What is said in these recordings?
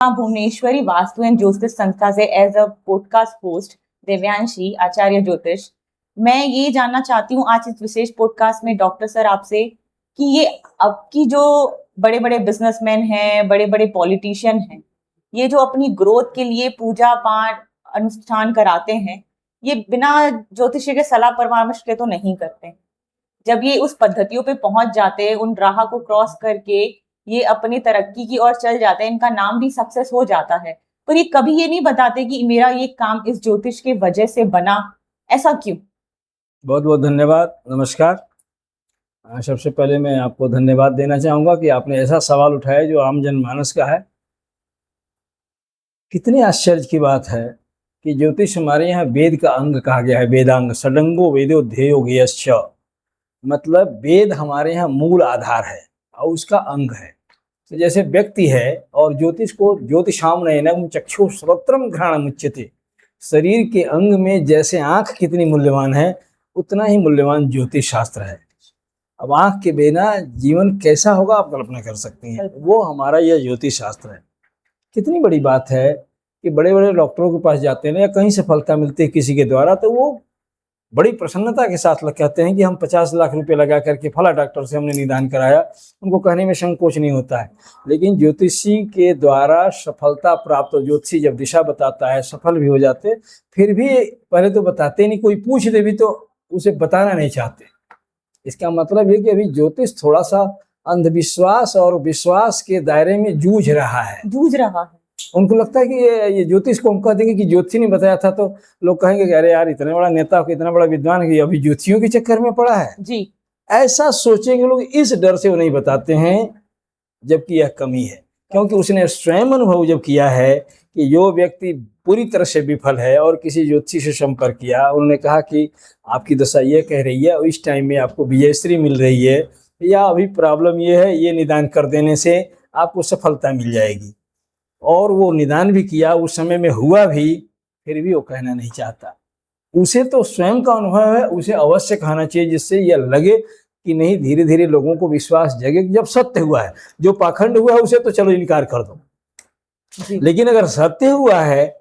Bhuvaneshwari vastu and ज्योतिष संस्था से as a podcast host Devyanshi Acharya ज्योतिष। मैं ये जानना चाहती हूँ आज इस विशेष पॉडकास्ट में डॉक्टर सर आपसे कि ये अब की जो बड़े बड़े बिजनेसमैन हैं, बड़े बड़े पॉलिटिशियन हैं, ये जो अपनी ग्रोथ के लिए पूजा पाठ अनुष्ठान कराते हैं, ये बिना ज्योतिषी के सलाह परामर्श के तो नहीं करते। जब ये उस पद्धतियों पे पहुंच जाते हैं, उन राह को क्रॉस करके ये अपनी तरक्की की ओर चल जाते हैं, इनका नाम भी सक्सेस हो जाता है, पर ये कभी ये नहीं बताते कि मेरा ये काम इस ज्योतिष के वजह से बना। ऐसा क्यों? बहुत बहुत धन्यवाद। नमस्कार। सबसे पहले मैं आपको धन्यवाद देना चाहूँगा कि आपने ऐसा सवाल उठाया जो आम जनमानस का है। कितनी आश्चर्य की बात है कि ज्योतिष हमारे यहाँ वेद का अंग कहा गया है। वेदांग षडंगो वेदो ध्येयो ज्ञेयश्च, मतलब वेद हमारे यहाँ मूल आधार है और उसका अंग है। तो जैसे व्यक्ति है और ज्योतिष को ज्योतिषाम नयनम चक्षु श्रोत्रम घ्राणम उच्यते, शरीर के अंग में जैसे आँख कितनी मूल्यवान है उतना ही मूल्यवान ज्योतिष शास्त्र है। अब आँख के बिना जीवन कैसा होगा आप कल्पना कर सकती हैं। वो हमारा यह ज्योतिष शास्त्र है। कितनी बड़ी बात है कि बड़े बड़े डॉक्टरों के पास जाते हैं या कहीं सफलता मिलती है किसी के द्वारा, तो वो बड़ी प्रसन्नता के साथ कहते हैं कि हम 50 लाख रुपए लगा करके फला डॉक्टर से हमने निदान कराया। उनको कहने में संकोच नहीं होता है। लेकिन ज्योतिषी के द्वारा सफलता प्राप्त हो, ज्योतिषी जब दिशा बताता है सफल भी हो जाते, फिर भी पहले तो बताते नहीं, कोई पूछ दे भी तो उसे बताना नहीं चाहते। इसका मतलब है कि अभी ज्योतिष थोड़ा सा अंधविश्वास और विश्वास के दायरे में जूझ रहा है। उनको लगता है कि ये ज्योतिष को हम कह देंगे कि ज्योतिषी ने बताया था, तो लोग कहेंगे कि अरे यार इतना बड़ा नेता को, इतना बड़ा विद्वान है, अभी ज्योतिषियों के चक्कर में पड़ा है जी। ऐसा सोचेंगे लोग, इस डर से वो नहीं बताते हैं, जबकि यह कमी है। क्योंकि उसने स्वयं अनुभव जब किया है कि जो व्यक्ति पूरी तरह से विफल है और किसी ज्योतिषी से संपर्क किया, उन्होंने कहा कि आपकी दशा ये कह रही है और इस टाइम में आपको विजयश्री मिल रही है, या अभी प्रॉब्लम ये है, ये निदान कर देने से आपको सफलता मिल जाएगी, और वो निदान भी किया, उस समय में हुआ भी, फिर भी वो कहना नहीं चाहता। उसे तो स्वयं का अनुभव है, उसे अवश्य कहना चाहिए, जिससे यह लगे कि नहीं, धीरे धीरे लोगों को विश्वास जगे। जब सत्य हुआ है, जो पाखंड हुआ है उसे तो चलो इनकार कर दो, लेकिन अगर सत्य हुआ है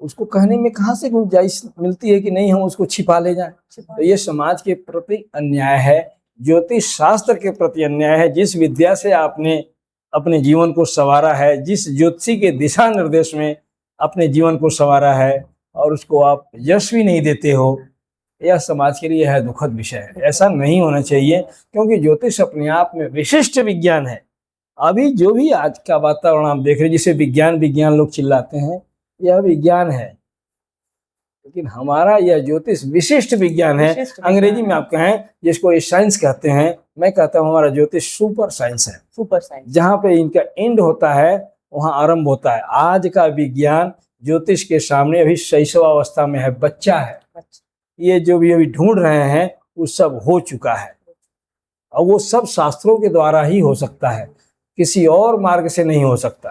उसको कहने में कहाँ से गुंजाइश मिलती है कि नहीं हम उसको छिपा ले जाएं। तो ये समाज के प्रति अन्याय है, ज्योतिष शास्त्र के प्रति अन्याय है। जिस विद्या से आपने अपने जीवन को संवारा है, जिस ज्योतिषी के दिशा निर्देश में अपने जीवन को संवारा है, और उसको आप यश भी नहीं देते हो, यह समाज के लिए है दुखद विषय है। ऐसा नहीं होना चाहिए, क्योंकि ज्योतिष अपने आप में विशिष्ट विज्ञान है। अभी जो भी आज का वातावरण आप देख रहे हैं, जिसे विज्ञान विज्ञान लोग चिल्लाते हैं, यह विज्ञान है, लेकिन हमारा यह ज्योतिष विशिष्ट विज्ञान है। अंग्रेजी में आप कहें जिसको ये साइंस कहते हैं, मैं कहता हूँ हमारा ज्योतिष सुपर साइंस है। सुपर साइंस, जहाँ पे इनका एंड होता है वहाँ आरंभ होता है। आज का विज्ञान ज्योतिष के सामने अभी शैशवावस्था में है, बच्चा है। ये जो भी अभी ढूंढ रहे हैं वो सब हो चुका है, और वो सब शास्त्रों के द्वारा ही हो सकता है, किसी और मार्ग से नहीं हो सकता।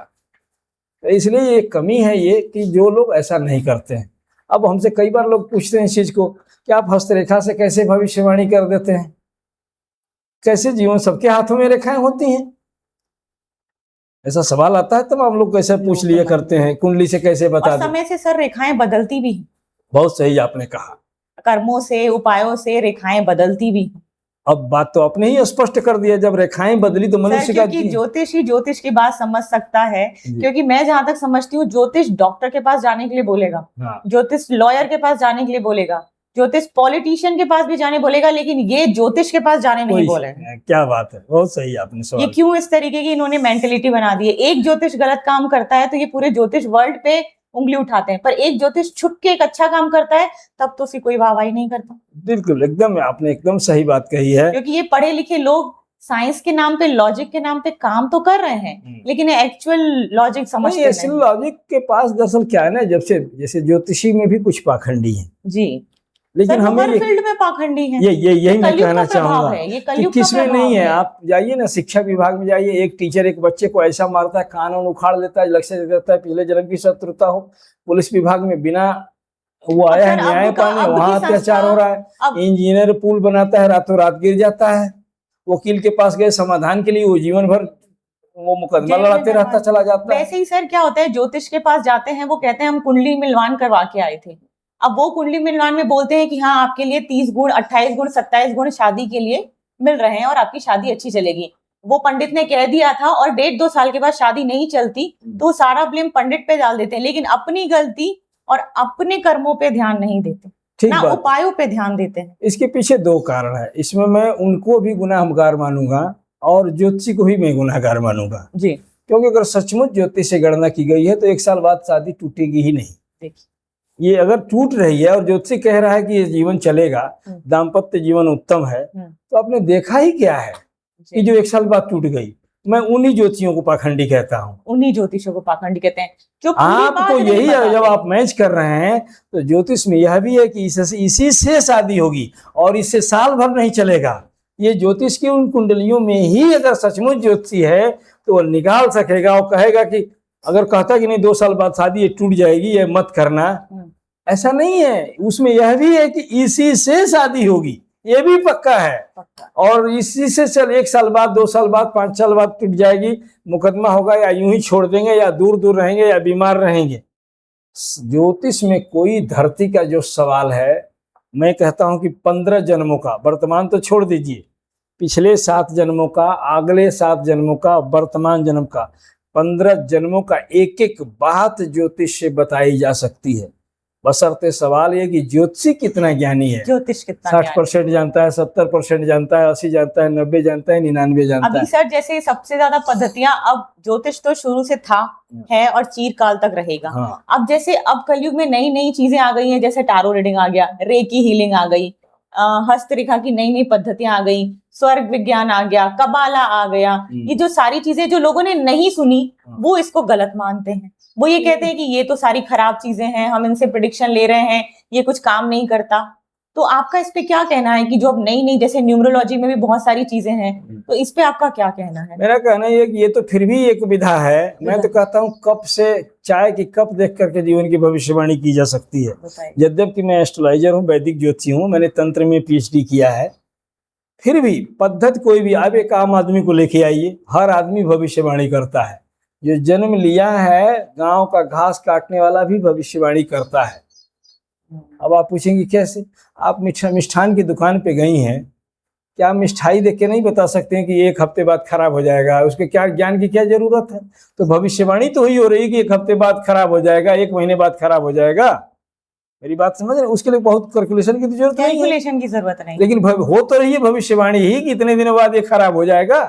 तो इसलिए ये कमी है ये कि जो लोग ऐसा नहीं करते हैं। अब हमसे कई बार लोग पूछते हैं इस चीज को कि आप हस्तरेखा से कैसे भविष्यवाणी कर देते हैं, कैसे जीवन, सबके हाथों में रेखाएं होती हैं, ऐसा सवाल आता है। तब हम लोग कैसे पूछ लिया करते हैं, कुंडली से कैसे बता दें। समय से सर रेखाएं बदलती भी। बहुत सही आपने कहा, कर्मों से, उपायों से रेखाएं बदलती भी। अब बात तो आपने ही स्पष्ट कर दिया, जब रेखाएं बदली तो मनुष्य का, क्योंकि ज्योतिष ही ज्योतिष की बात समझ सकता है। क्योंकि मैं जहां तक समझती हूँ, ज्योतिष डॉक्टर के पास जाने के लिए बोलेगा, ज्योतिष लॉयर के पास जाने के लिए बोलेगा, ज्योतिष पॉलिटिशियन के पास भी जाने बोलेगा, लेकिन ये ज्योतिष के पास जाने नहीं बोलेगा। क्या बात है, बहुत सही आपने सवाल। ये क्यों इस तरीके की इन्होंने मेंटेलिटी बना दी है? एक ज्योतिष गलत काम करता है तो ये पूरे ज्योतिष वर्ल्ड पे उंगली उठाते हैं, पर एक ज्योतिष छुप के एक अच्छा काम करता है तब तो उसे कोई वाहवाही नहीं करता। बिल्कुल, एकदम आपने एकदम सही बात कही है। क्योंकि ये पढ़े लिखे लोग साइंस के नाम पे, लॉजिक के नाम पे काम तो कर रहे हैं, लेकिन एक्चुअल लॉजिक समझते नहीं। लॉजिक के पास दरअसल क्या है ना, जब से जैसे ज्योतिषी में भी कुछ पाखंडी है जी, लेकिन हमें फील्ड में पाखंडी है। यही मैं कहना चाहूंगा कि किसमें नहीं है। आप जाइए ना शिक्षा विभाग में जाइए, एक टीचर एक बच्चे को ऐसा मारता है, कानून उखाड़ लेता है, लक्ष्य दे देता है पिछले जन्म की शत्रुता हो। पुलिस विभाग में बिना वो आया है न्याय पाने, वहां अत्याचार हो रहा है। इंजीनियर पुल बनाता है, रातों रात गिर जाता है। वकील के पास गए समाधान के लिए, वो जीवन भर वो मुकदमा जेल में लड़ाते रहता चला जाता है। वैसे ही सर क्या होता है, ज्योतिष के पास जाते हैं, वो कहते हैं हम कुंडली मिलवान करवा के आए थे। अब वो कुंडली मिलवान में बोलते हैं कि हाँ आपके लिए 30 गुण 28 गुण 27 गुण शादी के लिए मिल रहे हैं और आपकी शादी अच्छी चलेगी। वो पंडित ने कह दिया था और 1.5-2 साल के बाद शादी नहीं चलती तो सारा ब्लेम पंडित पे डाल देते हैं, लेकिन अपनी गलती और अपने कर्मों पे ध्यान नहीं देते, ठीक ना बात। उपायों पे ध्यान देते हैं। इसके पीछे दो कारण है, इसमें मैं उनको भी गुनाहगार मानूंगा और ज्योतिषी को भी मैं गुनाहगार मानूंगा जी क्योंकि अगर सचमुच ज्योतिष से गणना की गई है तो 1 साल बाद शादी टूटेगी ही नहीं। देखिए ये अगर टूट रही है और ज्योतिषी कह रहा है कि ये जीवन चलेगा, दाम्पत्य जीवन उत्तम है, तो आपने देखा ही क्या है कि जो 1 साल बाद टूट गई। मैं उन्हीं ज्योतिषियों को पाखंडी कहता हूँ, उन्हीं ज्योतिषों को पाखंडी कहते हैं जो पूरी बात आपको नहीं यही बताते। जब आप मैच कर रहे हैं तो ज्योतिष में यह भी है कि इसी से शादी होगी और इससे साल भर नहीं चलेगा। ये ज्योतिष की उन कुंडलियों में ही अगर सचमुच ज्योतिषी है तो वो निकाल सकेगा और कहेगा कि अगर कहता कि नहीं 2 साल बाद शादी ये टूट जाएगी, ये मत करना, ऐसा नहीं है। उसमें यह भी है कि इसी से शादी होगी, ये भी पक्का है। और इसी से चल 1 साल बाद 2 साल बाद 5 साल बाद टूट जाएगी, मुकदमा होगा या यूं ही छोड़ देंगे या दूर दूर रहेंगे या बीमार रहेंगे। ज्योतिष में कोई धरती का जो सवाल है, मैं कहता हूं कि 15 जन्मों का, वर्तमान तो छोड़ दीजिए, पिछले 7 जन्मों का, अगले 7 जन्मों का, वर्तमान जन्म का, 15 जन्मों का एक एक बात ज्योतिष से बताई जा सकती है। बशर्ते सवाल ये कि ज्योतिषी कितना ज्ञानी है। ज्योतिष कितना 60% जानता है, 70% जानता है, 80 जानता है, 90 जानता है, 99 जानता अभी है। सर जैसे सबसे ज्यादा पद्धतियां, अब ज्योतिष तो शुरू से था है और चिरकाल तक रहेगा। हाँ। अब जैसे अब कलयुग में नई नई चीजें आ गई हैं, जैसे टारो रीडिंग आ गया, रेकी हीलिंग आ गई, हस्तरेखा की नई नई पद्धतियां आ गई, स्वर्ग विज्ञान आ गया, कबाला आ गया। ये जो सारी चीजें जो लोगों ने नहीं सुनी वो इसको गलत मानते हैं। वो ये कहते हैं कि ये तो सारी खराब चीजें हैं, हम इनसे प्रेडिक्शन ले रहे हैं, ये कुछ काम नहीं करता। तो आपका इस पे क्या कहना है कि जो अब नई नई, जैसे न्यूमरोलॉजी में भी बहुत सारी चीजें हैं, तो इस पे आपका क्या कहना है? मेरा कहना ये कि ये तो फिर भी एक विधा है। मैं तो कहता हूँ कप से, चाय की कप देख करके जीवन की भविष्यवाणी की जा सकती है। यद्यपि मैं एस्ट्रोलॉजर हूँ, वैदिक ज्योतिषी हूँ, मैंने तंत्र में PhD किया है, फिर भी पद्धति कोई भी, आप एक आम आदमी को लेके आइए, हर आदमी भविष्यवाणी करता है। जो जन्म लिया है, गांव का घास काटने वाला भी भविष्यवाणी करता है। अब आप पूछेंगे कैसे? आप मिष्ठान की दुकान पे गई हैं, क्या मिष्ठाई देख के नहीं बता सकते हैं कि 1 हफ्ते बाद खराब हो जाएगा? उसके क्या ज्ञान की क्या जरूरत है? तो भविष्यवाणी तो ही हो रही है कि 1 हफ्ते बाद खराब हो जाएगा, 1 महीने बाद खराब हो जाएगा। मेरी बात समझ रहे? उसके लिए बहुत कैलकुलेशन की जरूरत नहीं है, कैलकुलेशन की जरूरत नहीं, लेकिन हो तो रही है भविष्यवाणी ही कि इतने दिनों बाद ये खराब हो जाएगा।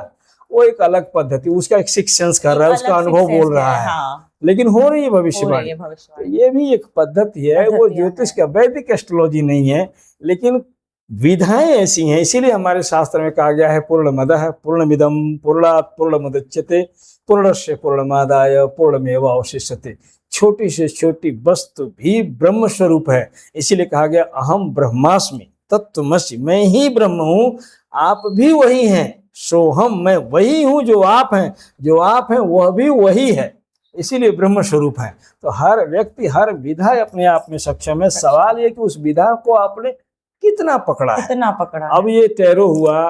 वो एक अलग पद्धति, उसका एक सिक्स सेंस कर रहा है, उसका अनुभव बोल रहा है, लेकिन हो रही है भविष्यवाणी। तो ये भी एक पद्धति है, वो ज्योतिष का, वैदिक एस्ट्रोलॉजी नहीं है, लेकिन विधाएं ऐसी हैं। इसीलिए हमारे शास्त्र में कहा गया है पूर्णमदः पूर्णमिदं पूर्णात् पूर्णमुदच्यते पूर्णस्य पूर्णमादाय पूर्णमेवावशिष्यते। छोटी से छोटी वस्तु भी ब्रह्म स्वरूप है। इसीलिए कहा गया अहम ब्रह्मास्मि तत्त्वमसि, मैं ही ब्रह्म हूँ, आप भी वही हैं। सोहम, मैं वही हूँ जो आप हैं, जो आप हैं वह भी वही है, इसीलिए ब्रह्म स्वरूप है। तो हर व्यक्ति, हर विधा अपने आप में सक्षम है। सवाल ये कि उस विधा को आपने कितना पकड़ा है, कितना पकड़ा। अब ये टैरो हुआ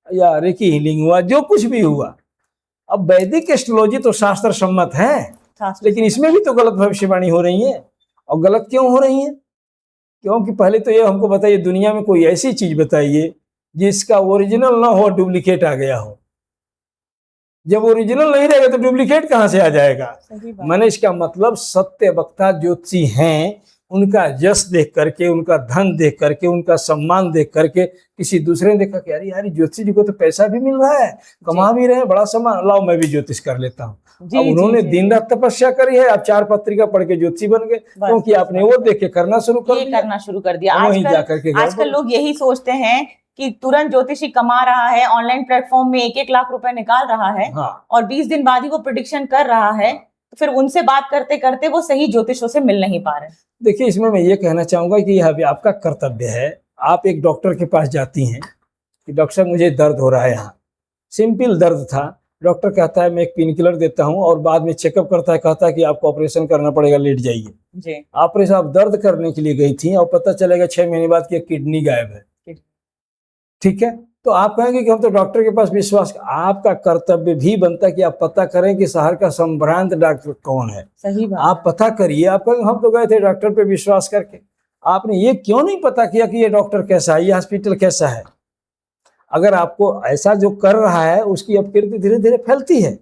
या रेकी हीलिंग हुआ, जो कुछ भी हुआ, अब वैदिक एस्ट्रोलॉजी तो शास्त्र सम्मत है, लेकिन इसमें भी तो गलत भविष्यवाणी हो रही है। और गलत क्यों हो रही है? क्योंकि पहले तो ये हमको बताइए, दुनिया में कोई ऐसी चीज बताइए जिसका ओरिजिनल ना हो, डुप्लीकेट आ गया हो। जब ओरिजिनल नहीं रहेगा तो डुप्लीकेट कहां से आ जाएगा? मैंने इसका मतलब सत्य वक्ता ज्योतिषी हैं, उनका यश देख करके, उनका धन देख करके, उनका सम्मान देख करके किसी दूसरे ने देखा कि यार ज्योतिषी जी को तो पैसा भी मिल रहा है, कमा भी रहे हैं, बड़ा सम्मान, लाओ मैं भी ज्योतिष कर लेता हूँ। अब उन्होंने दिन रात तपस्या करी है, आप 4 पत्रिका पढ़ के ज्योतिषी बन गए, क्योंकि आपने वो देख के करना शुरू कर दिया। आजकल लोग यही सोचते हैं कि तुरंत ज्योतिषी कमा रहा है, ऑनलाइन प्लेटफॉर्म में 1-1 लाख रुपए निकाल रहा है, और 20 दिन बाद ही वो प्रेडिक्शन कर रहा है, तो फिर उनसे बात करते करते वो सही ज्योतिषों से मिल नहीं पा रहे। देखिए, इसमें मैं ये कहना चाहूंगा कि यह भी आपका कर्तव्य है। आप एक डॉक्टर के पास जाती हैं कि डॉक्टर साहब मुझे दर्द हो रहा है, यहाँ सिंपल दर्द था, डॉक्टर कहता है मैं एक पेन किलर देता हूँ, और बाद में चेकअप करता है, कहता है कि आपको ऑपरेशन करना पड़ेगा, लेट जाइए। ऑपरेशन आप दर्द करने के लिए गई थी और पता चलेगा 6 महीने बाद कि किडनी गायब है। ठीक है, तो आप कहेंगे कि हम तो डॉक्टर के पास विश्वास, आपका कर्तव्य भी बनता है कि आप पता करें कि शहर का संभ्रांत डॉक्टर कौन है। सही बात आप पता करिए। आप कहेंगे हम तो गए थे डॉक्टर पे विश्वास करके, आपने ये क्यों नहीं पता किया कि ये डॉक्टर कैसा है, ये हॉस्पिटल कैसा है। अगर आपको ऐसा जो कर रहा है उसकी अपकीर्ति धीरे धीरे फैलती है।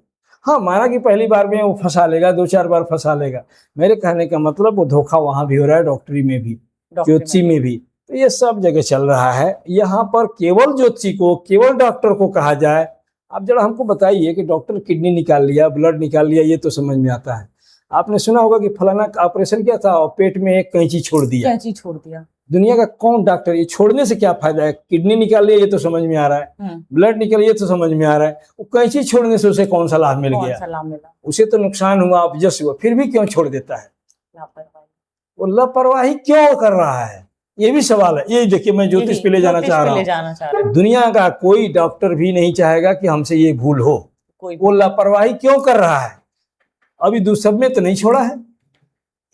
हाँ, माना कि पहली बार में वो फंसा लेगा, 2-4 बार फंसा लेगा, मेरे कहने का मतलब वो धोखा वहां भी हो रहा है, डॉक्टरी में भी, ज्योतिषी में भी, तो ये सब जगह चल रहा है। यहाँ पर केवल ज्योतिषी को, केवल डॉक्टर को कहा जाए। आप जरा हमको बताइए कि डॉक्टर किडनी निकाल लिया, ब्लड निकाल लिया, ये तो समझ में आता है। आपने सुना होगा कि फलाना का ऑपरेशन किया था और पेट में एक कैंची छोड़ दिया। कैंची छोड़ दिया। दुनिया का कौन डॉक्टर, ये छोड़ने से क्या फायदा है। किडनी निकाल लिया, ये तो समझ में आ रहा है, ब्लड निकल, ये तो समझ में आ रहा है, वो कैंची छोड़ने से उसे कौन सा लाभ मिल गया। उसे तो नुकसान हुआ, अपजस हुआ, फिर भी क्यों छोड़ देता है। वो लापरवाही क्यों कर रहा है, ये भी सवाल है। ये देखिए, मैं ज्योतिष पे ले जाना चाह रहा हूँ। दुनिया का कोई डॉक्टर भी नहीं चाहेगा कि हमसे ये भूल हो। वो लापरवाही क्यों कर रहा है। अभी दूसरे में तो नहीं छोड़ा है।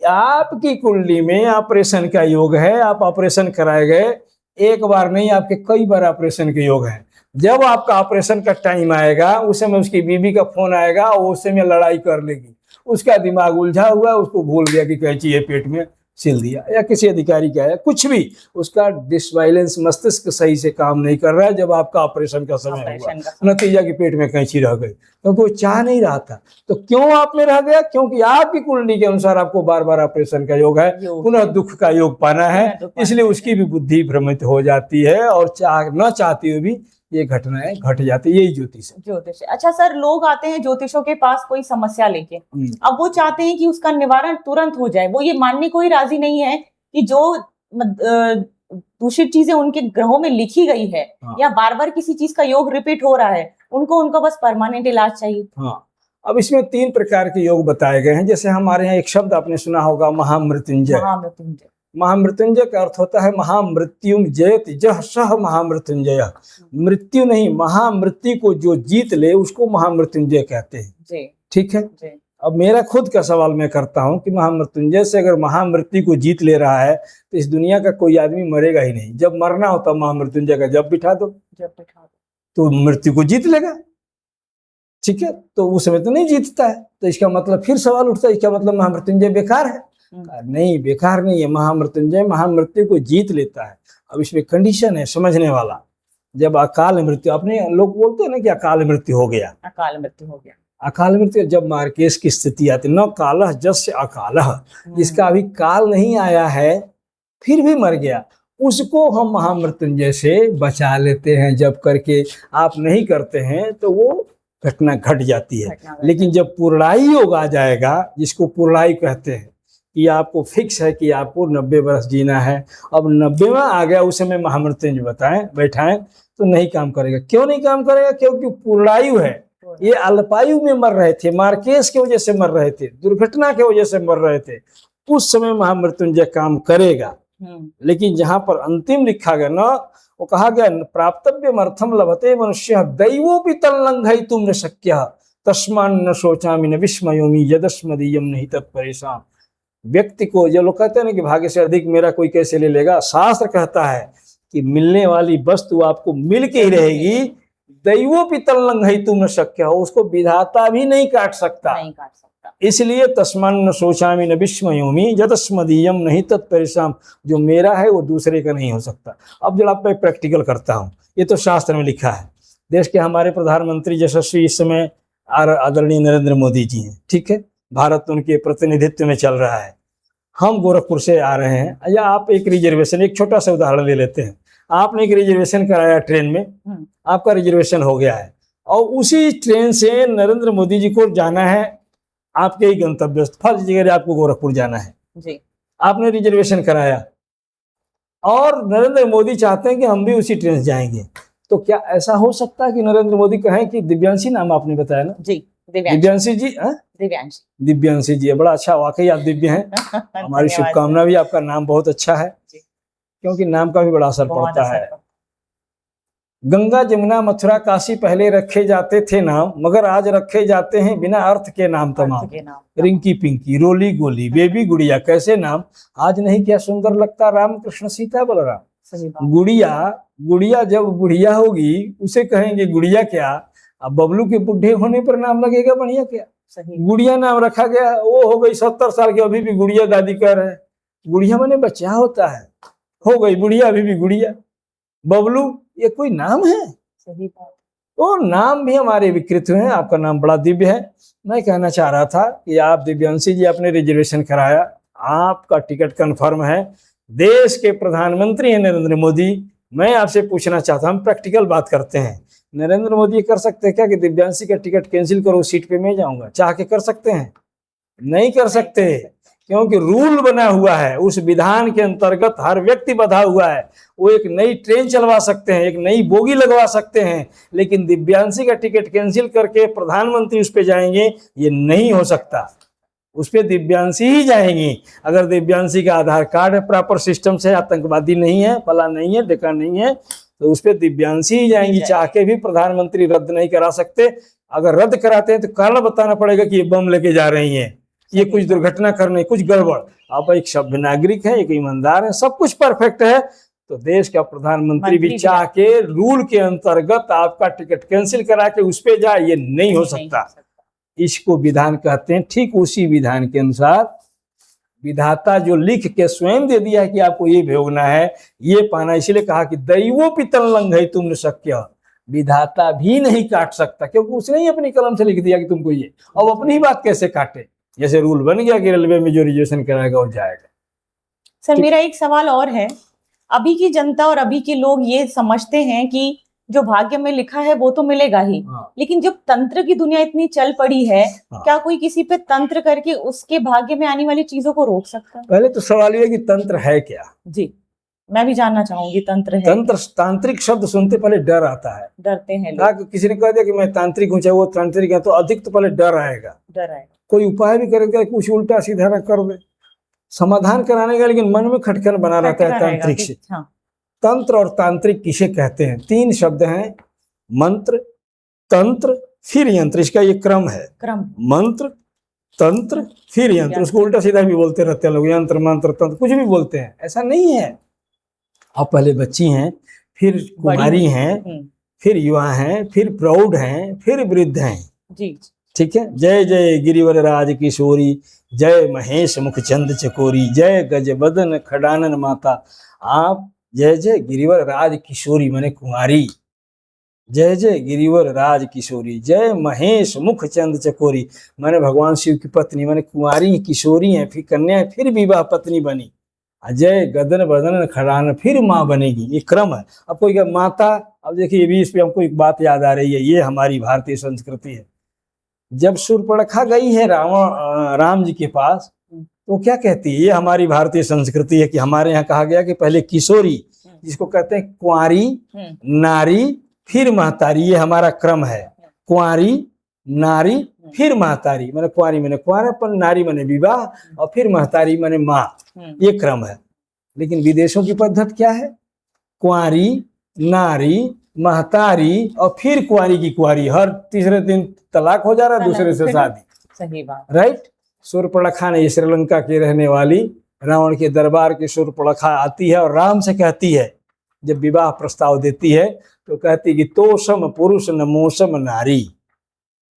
आपकी कुंडली में ऑपरेशन का योग है, आप ऑपरेशन कराए गए, एक बार नहीं आपके कई बार ऑपरेशन के योग है। जब आपका ऑपरेशन का टाइम आएगा, उस समय उसकी बीवी का फोन आएगा और उस समय लड़ाई कर लेगी। उसका दिमाग उलझा हुआ, उसको भूल गया कि कैंची है, पेट में सिल दिया, या किसी अधिकारी का है, कुछ भी, उसका डिसबैलेंस, मस्तिष्क सही से काम नहीं कर रहा है। जब आपका ऑपरेशन का समय हुआ, नतीजा कि पेट में कैंची रह गई, क्योंकि वो चाह नहीं रहा था। तो क्यों आप में रह गया, क्योंकि आपकी कुंडली के अनुसार आपको बार बार ऑपरेशन का योग है, पुनः दुख का योग पाना है, इसलिए उसकी भी बुद्धि भ्रमित हो जाती है और न चाहती हुए भी ये घटनाएं घट जाती है। यही ज्योतिष है। अच्छा सर, लोग आते हैं ज्योतिषों के पास कोई समस्या लेके, अब वो चाहते हैं कि उसका निवारण तुरंत हो जाए। वो ये मानने को ही राजी नहीं है कि जो दूषित चीजें उनके ग्रहों में लिखी गई है, या बार बार किसी चीज का योग रिपीट हो रहा है, उनको बस परमानेंट इलाज चाहिए। हाँ, अब इसमें 3 प्रकार के योग बताए गए हैं। जैसे हमारे यहाँ एक शब्द आपने सुना होगा, महामृत्युंजय। महामृत्युंजय का अर्थ होता है महामृत्युम जयत जह सह महामृत्युंजय। मृत्यु नहीं, महामृत्यु को जो जीत ले उसको महामृत्युंजय कहते हैं। ठीक है। अब मेरा खुद का सवाल मैं करता हूं कि महामृत्युंजय से अगर महामृत्यु को जीत ले रहा है तो इस दुनिया का कोई आदमी मरेगा ही नहीं। जब मरना हो तब महामृत्युंजय का जब बिठा दो, तो मृत्यु को जीत लेगा। ठीक है, तो उस समय तो नहीं जीतता है, तो इसका मतलब फिर सवाल उठता है, इसका मतलब महामृत्युंजय बेकार है। नहीं, बेकार नहीं है। महामृत्युंजय महामृत्यु को जीत लेता है। अब इसमें कंडीशन है समझने वाला। जब अकाल मृत्यु, अपने लोग बोलते हैं ना कि अकाल मृत्यु हो गया, अकाल मृत्यु हो गया, अकाल मृत्यु, जब मार्केश की स्थिति आती, न कालह जस्य अकालह, जिसका अभी काल नहीं आया है फिर भी मर गया, उसको हम महामृत्युंजय से बचा लेते हैं। जब करके आप नहीं करते हैं तो वो घटना घट जाती है। लेकिन जब पूर्णायु योग आ जाएगा, जिसको पूर्णायु कहते हैं, कि आपको फिक्स है कि आपको 90 वर्ष जीना है, अब 90वां आ गया, उस समय महामृत्युंजय बैठाएं तो नहीं काम करेगा। क्यों नहीं काम करेगा? क्योंकि पूर्णायु है। ये अल्पायु में मर रहे थे, मार्केश की वजह से मर रहे थे, दुर्घटना की वजह से मर रहे थे, उस समय महामृत्युंजय काम करेगा। लेकिन जहां पर अंतिम लिखा गया ना, वो कहा गया प्राप्तव्यम अर्थम लभते मनुष्य दैवोपि तल्लंघयितुं न शक्यः तस्मान् न शोचामि न विस्मयोमि यदस्मदीयं नहीं तत्परेषां। व्यक्ति को, जो लोग कहते हैं ना कि भाग्य से अधिक मेरा कोई कैसे ले लेगा, शास्त्र कहता है कि मिलने वाली वस्तु आपको मिल के ही रहेगी। दैवोपि तल्लंघयितुं न शक्यः, उसको विधाता भी नहीं काट सकता। इसलिए तस्मान्न शोचामि न विस्मयोमि यदस्मदीयं नहीं तत्परेषां, जो मेरा है वो दूसरे का नहीं हो सकता। अब जब आप प्रैक्टिकल करता हूँ, ये तो शास्त्र में लिखा है। देश के हमारे प्रधानमंत्री यशस्वी इस समय आदरणीय नरेंद्र मोदी जी हैं। ठीक है, भारत उनके प्रतिनिधित्व में चल रहा है। हम गोरखपुर से आ रहे हैं, या आप एक रिजर्वेशन, एक छोटा सा उदाहरण ले लेते हैं। आपने एक रिजर्वेशन कराया ट्रेन में, आपका रिजर्वेशन हो गया है, और उसी ट्रेन से नरेंद्र मोदी जी को जाना है आपके ही गंतव्य, फर्स्ट जगह आपको गोरखपुर जाना है जी। आपने रिजर्वेशन कराया और नरेंद्र मोदी चाहते हैं कि हम भी उसी ट्रेन से जाएंगे, तो क्या ऐसा हो सकता है कि नरेंद्र मोदी कहें कि दिव्यांशी, नाम आपने बताया ना जी, दिव्यांशी जी, दिव्यांशी जी, बड़ा अच्छा, वाकई आप दिव्य हैं। हमारी शुभकामना भी, आपका नाम बहुत अच्छा है, क्योंकि नाम का भी बड़ा असर पड़ता है। गंगा जमुना मथुरा काशी पहले रखे जाते थे नाम, मगर आज रखे जाते हैं बिना अर्थ के नाम तमाम। रिंकी पिंकी, रोली गोली, बेबी गुड़िया, कैसे नाम आज नहीं क्या सुंदर लगता, राम कृष्ण सीता बलराम। गुड़िया गुड़िया जब बुढ़िया होगी उसे कहेंगे गुड़िया क्या, अब बबलू के बुढ़े होने पर नाम लगेगा बढ़िया क्या। सही। गुड़िया नाम रखा गया, वो हो गई 70 साल की, अभी भी गुड़िया दादी कह रहे हैं। गुड़िया माने बच्चा होता है, हो गई बुढ़िया, अभी भी गुड़िया। बबलू ये कोई नाम है? सही बात। तो नाम भी हमारे विकृत हुए हैं। आपका नाम बड़ा दिव्य है। मैं कहना चाह रहा था कि आप दिव्यांशी जी, आपने रिजर्वेशन कराया, आपका टिकट कंफर्म है, देश के प्रधानमंत्री हैं नरेंद्र मोदी। मैं आपसे पूछना चाहता हूं, हम प्रैक्टिकल बात करते हैं, नरेंद्र मोदी कर सकते हैं क्या कि दिव्यांशी का टिकट कैंसिल करो, सीट पे मैं जाऊंगा? चाह के कर सकते हैं? नहीं कर सकते, क्योंकि रूल बना हुआ है, उस विधान के अंतर्गत हर व्यक्ति बंधा हुआ है। वो एक नई ट्रेन चलवा सकते हैं, एक नई बोगी लगवा सकते हैं, लेकिन दिव्यांशी का टिकट कैंसिल करके प्रधानमंत्री उस पे जाएंगे, ये नहीं हो सकता। उस पे दिव्यांशी ही जाएंगी। अगर दिव्यांशी का आधार कार्ड है प्रॉपर सिस्टम से, आतंकवादी नहीं है, फला नहीं है, ढेका नहीं है, तो उस पे दिव्यांशी ही जाएंगी। चाह के भी प्रधानमंत्री रद्द नहीं करा सकते। अगर रद्द कराते हैं तो कारण बताना पड़ेगा कि ये बम लेके जा रही हैं, ये कुछ दुर्घटना करने, कुछ गड़बड़। आप एक सभ्य नागरिक है, एक ईमानदार है, सब कुछ परफेक्ट है, तो देश का प्रधानमंत्री भी चाह के रूल के अंतर्गत आपका टिकट कैंसिल करा के उस पे जाए, ये नहीं हो सकता। इसको विधान कहते हैं। ठीक उसी विधान के अनुसार विधाता जो लिख के स्वयं दे दिया है कि आपको ये भोगना है, ये पाना, इसलिए कहा कि दैवोपितं लंघय तुम न शक्य। विधाता भी नहीं काट सकता, क्योंकि उसने ही अपनी कलम से लिख दिया कि तुमको ये। अब अपनी बात कैसे काटे? जैसे रूल बन गया कि रेलवे में जो रिजर्वेशन कराएगा वो जाएगा। सर मेरा एक सवाल और है, अभी की जनता और अभी के लोग ये समझते हैं कि जो भाग्य में लिखा है वो तो मिलेगा ही, लेकिन जब तंत्र की दुनिया इतनी चल पड़ी है, क्या कोई किसी पे तंत्र करके उसके भाग्य में आने वाली चीजों को रोक सकता है? पहले तो सवाल ये कि तंत्र है क्या? जी, मैं भी जानना चाहूंगी तंत्र है। तंत्र, तांत्रिक शब्द सुनते पहले डर आता है, डरते हैं लोग। किसी ने कह दिया कि मैं तांत्रिक हूँ, चाहे वो तांत्रिक है, तो अधिक तो पहले डर आएगा। डर आएगा। कोई उपाय भी करेगा, कुछ उल्टा सीधा ना कर दे, समाधान कराने का, लेकिन मन में खटखट बना रहता है तांत्रिक से। हाँ। तंत्र और तांत्रिक किसे कहते हैं? 3 शब्द हैं, मंत्र, तंत्र, फिर यंत्र। इसका ये क्रम है, मंत्र, तंत्र, फिर यंत्र। उसको उल्टा सीधा भी बोलते रहते हैं लोग, यंत्र, मंत्र, तंत्र, कुछ भी बोलते हैं, ऐसा नहीं है। आप पहले बच्ची हैं, फिर कुमारी हैं, फिर युवा हैं, फिर प्रौढ़ हैं, फिर वृद्ध हैं जी। ठीक है। जय जय गिरिवर राज किशोरी, जय महेश मुख चंद चकोरी, जय गज बदन खडानन माता। आप जय जय गिरिवर राज किशोरी माने कुमारी, जय जय गिरिवर राज किशोरी, जय महेश मुख चंद चकोरी माने भगवान शिव की पत्नी, माने कुमारी किशोरी हैं, फिर कन्या, फिर विवाह पत्नी बनी। जय गदन बदन खड़ान, फिर माँ बनेगी। ये क्रम है। अब कोई क्या माता, अब देखिए ये भी, इस पे हमको एक बात याद आ रही है, ये हमारी भारतीय संस्कृति है। जब शूर्पणखा गई है राम जी के पास, तो क्या कहती है? ये हमारी भारतीय संस्कृति है कि हमारे यहाँ कहा गया कि पहले किशोरी, जिसको कहते हैं कुंवारी, नारी, फिर महतारी, ये हमारा क्रम है। कुंवारी, नारी, फिर महतारी, माने कुंवारी माने कुंवारापन, नारी माने विवाह, और फिर महतारी माने माँ, ये क्रम है। लेकिन विदेशों की पद्धति क्या है? कुंवारी, नारी, महतारी, और फिर कुंवारी की कुंवारी, हर तीसरे दिन तलाक हो जा रहा है, दूसरे से शादी। सही बात, राइट। शूर्पणखा ने, श्रीलंका की रहने वाली, रावण के दरबार की शूर्पणखा आती है और राम से कहती है, जब विवाह प्रस्ताव देती है तो कहती कि तोषम पुरुष नमोसम नारी,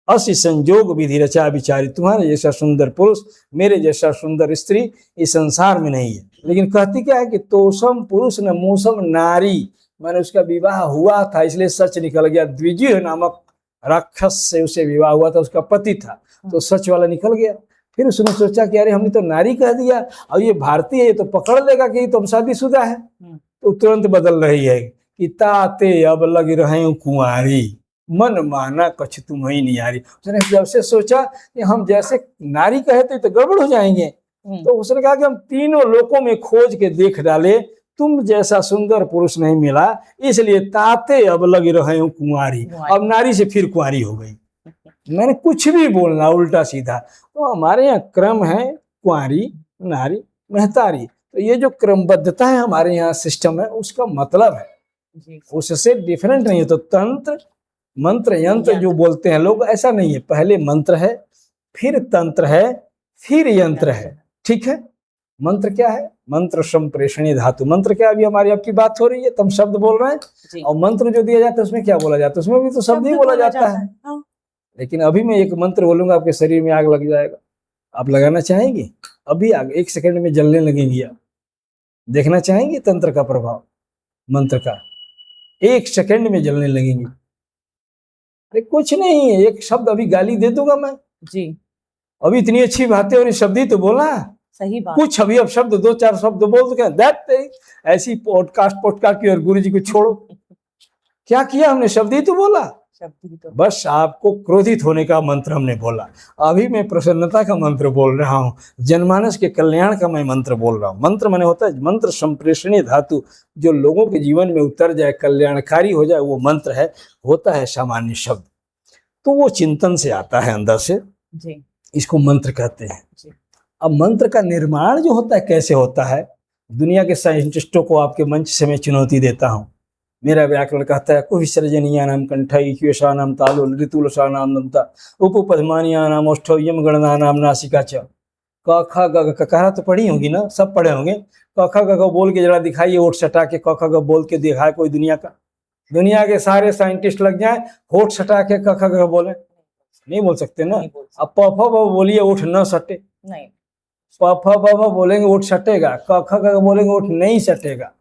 असी संजोग विधि रचा विचारी। तुम्हारे जैसा सुंदर पुरुष, मेरे जैसा सुंदर स्त्री इस संसार में नहीं है। लेकिन कहती क्या है कि तोषम पुरुष नमोसम नारी, मैंने उसका विवाह हुआ था, इसलिए सच निकल गया। द्विजय नामक राक्षस से उसे विवाह हुआ था, उसका पति था, तो सच वाला निकल गया। फिर उसने सोचा कि अरे हमने तो नारी कह दिया, और ये भारतीय है, ये तो पकड़ लेगा कि तुम शादीशुदा है। तो तुरंत बदल रही है कि ताते अब लग रहे कुंवारी, मन माना कछ तुम्हें नियारी। उसने जब से सोचा कि हम जैसे नारी कहते तो गड़बड़ हो जाएंगे, तो उसने कहा कि हम तीनों लोकों में खोज के देख डाले, तुम जैसा सुंदर पुरुष नहीं मिला, इसलिए ताते अब लग रहे हो कुंवारी। अब नारी से फिर कुंवारी हो गई। मैंने कुछ भी बोलना उल्टा सीधा। तो हमारे यहाँ क्रम है कुंवारी, नारी, महतारी। तो ये जो क्रमबद्धता है हमारे यहाँ सिस्टम है, उसका मतलब है, उससे डिफरेंट नहीं है। तो तंत्र, मंत्र, यंत्र जो बोलते हैं लोग, ऐसा नहीं है। पहले मंत्र है, फिर तंत्र है, फिर यंत्र है। ठीक है। मंत्र क्या है? मंत्र संप्रेषणीय धातु। मंत्र क्या? अभी हमारी आपकी बात हो रही है, तुम शब्द बोल रहे हैं, जी और मंत्र जो दिया जाता है उसमें क्या बोला जाता है? उसमें भी तो शब्द ही बोला जाता है। हाँ, लेकिन अभी मैं एक मंत्र बोलूंगा, आपके शरीर में आग लग जाएगा। आप लगाना चाहेंगे? अभी आग 1 सेकंड में जलने लगेंगी। आप देखना चाहेंगे तंत्र का प्रभाव, मंत्र का? 1 सेकंड में जलने लगेंगी। अरे कुछ नहीं है, एक शब्द अभी गाली दे दूंगा मैं, जी अभी इतनी अच्छी बातें और शब्द ही तो बोला, सही बात। कुछ अभी अब शब्द 2-4 शब्द बोल तो क्या दैट ऐसी पॉडकास्ट की और गुरु जी को छोड़ो, क्या किया हमने? शब्द ही तो बोला। शब्द ही तो बस आपको क्रोधित होने का मंत्र हमने बोला। अभी मैं प्रसन्नता का मंत्र बोल रहा हूँ, जनमानस के कल्याण का मैं मंत्र बोल रहा हूँ। मंत्र माने होता है मंत्र संप्रेषणीय धातु, जो लोगों के जीवन में उतर जाए, कल्याणकारी हो जाए, वो मंत्र है। होता है सामान्य शब्द, तो वो चिंतन से आता है अंदर से, जी इसको मंत्र कहते हैं। जी अब मंत्र का निर्माण जो होता है कैसे होता है, दुनिया के साइंटिस्टों को आपके मंच से मैं चुनौती देता हूँ। मेरा व्याकरण कहता है कुविसर्जनीयानाम कंठई क्वेशानाम तालु ऋतुलसानाम दंता उपपद्मानियानाम ओष्ठौ यम गणनानाम नासिका च। क ख ग घ, ककहरा तो पढ़ी होगी ना, सब पढ़े होंगे। क ख ग घ बोल के जरा दिखाइए, होठ सटा के क ख ग बोल के दिखाए कोई दुनिया का। दुनिया के सारे साइंटिस्ट लग जाए, होठ सटा के क ख ग बोले, नहीं बोल सकते ना। नहीं बोल सकते। अब प फ ब बोलिए, होठ न सटे। नहीं प फ ब भ बोलेंगे होठ सटेगा, क ख ग बोलेंगे होठ नहीं सटेगा।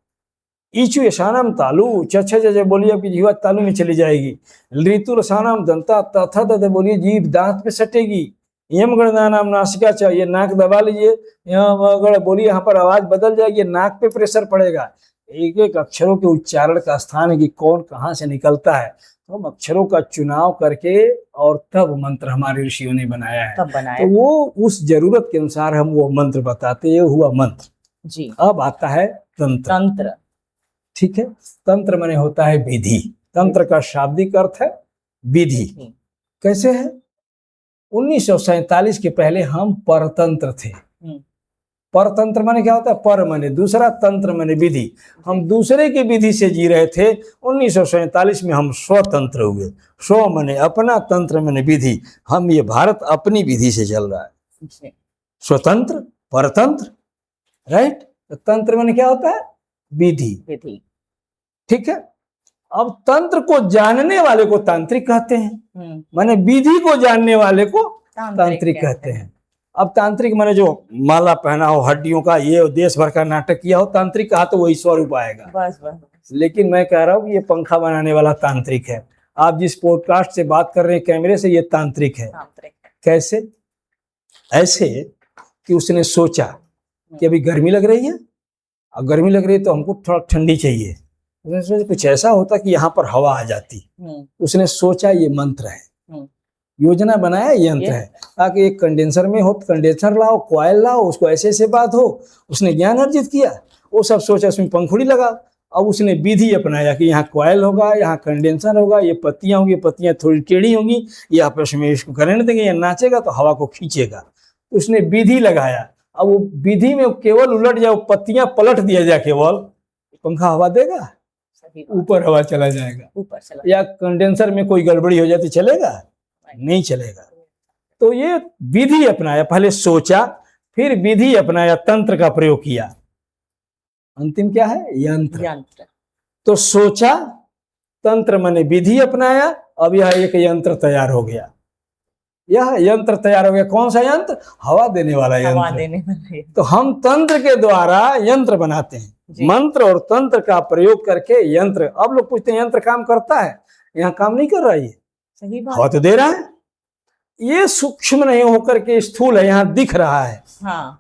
ईचु यशानम तालु, चछ जय बोलिए आपकी जीवा तालु में चली जाएगी। ऋतु रसानाम दंता, तथा तथ बोलिए जीभ दांत पे सटेगी। यम गणनानाम नासिका च, ये नाक दबा लीजिए, यहाँ अगर बोलिए यहाँ पर आवाज बदल जाएगी, नाक पे प्रेशर पड़ेगा। एक एक अक्षरों के उच्चारण का स्थान है कि कौन कहाँ से निकलता है, तो हम अक्षरों का चुनाव करके और तब मंत्र हमारे ऋषियों ने बनाया है। तब बनाया। तो वो उस जरूरत के अनुसार हम वो मंत्र बताते, ये हुआ मंत्र। जी अब आता है तंत्र। तंत्र। ठीक है, तंत्र माने होता है विधि। तंत्र का शाब्दिक अर्थ है विधि। कैसे है? 1947 के पहले हम परतंत्र थे। परतंत्र माने क्या होता है? पर माने दूसरा, तंत्र माने विधि। हम दूसरे की विधि से जी रहे थे। 1947 में हम स्वतंत्र हुए। स्व माने अपना, तंत्र माने विधि। हम ये भारत अपनी विधि से चल रहा है। स्वतंत्र, परतंत्र, राइट। तंत्र माने क्या होता है? विधि। विधि। ठीक है। अब तंत्र को जानने वाले को तांत्रिक कहते हैं, माने विधि को जानने वाले को तांत्रिक कहते हैं। अब तांत्रिक माने जो माला पहना हो, हड्डियों का, ये देश भर का नाटक किया हो, तांत्रिक कहा तो वही स्वरूप आएगा। बस बस। लेकिन मैं कह रहा हूँ ये पंखा बनाने वाला तांत्रिक है। आप जिस पॉडकास्ट से बात कर रहे हैं कैमरे से, ये तांत्रिक है। कैसे? ऐसे कि उसने सोचा कि अभी गर्मी लग रही है, अब गर्मी लग रही है तो हमको थोड़ा ठंडी चाहिए। उसने सोचा कुछ ऐसा होता कि यहाँ पर हवा आ जाती। उसने सोचा ये मंत्र है, योजना बनाया, यंत्र है, ताकि एक कंडेंसर में हो, कंडेंसर लाओ, कॉइल लाओ, उसको ऐसे ऐसे बात हो। उसने ज्ञान अर्जित किया, वो सब सोचा, उसमें पंखुड़ी लगा। अब उसने विधि अपनाया कि यहाँ कॉइल होगा, यहाँ कंडेंसर होगा, ये पत्तियां होंगी, पत्तियां थोड़ी टेढ़ी होंगी, या आपस में इसको करंट देंगे, या नाचेगा तो हवा को खींचेगा। उसने विधि लगाया। अब वो विधि में केवल उलट जाए, पत्तियां पलट दिया जाए, केवल पंखा हवा देगा, ऊपर हवा चला जाएगा, ऊपर चला। या कंडेंसर में कोई गड़बड़ी हो जाती, चलेगा? नहीं चलेगा। तो ये विधि अपनाया, पहले सोचा, फिर विधि अपनाया, तंत्र का प्रयोग किया। अंतिम क्या है? यंत्र। तो सोचा, तंत्र माने विधि अपनाया, अब यह एक यंत्र तैयार हो गया। यह यंत्र तैयार हो गया। कौन सा यंत्र? हवा देने वाला यंत्र। तो हम तंत्र के द्वारा यंत्र बनाते हैं, मंत्र और तंत्र का प्रयोग करके यंत्र। अब लोग पूछते हैं यंत्र काम करता है? यहाँ काम नहीं कर रहा है, ये सही बात। हवा तो दे रहा है, ये सूक्ष्म नहीं होकर के स्थूल है, यहाँ दिख रहा है। हाँ।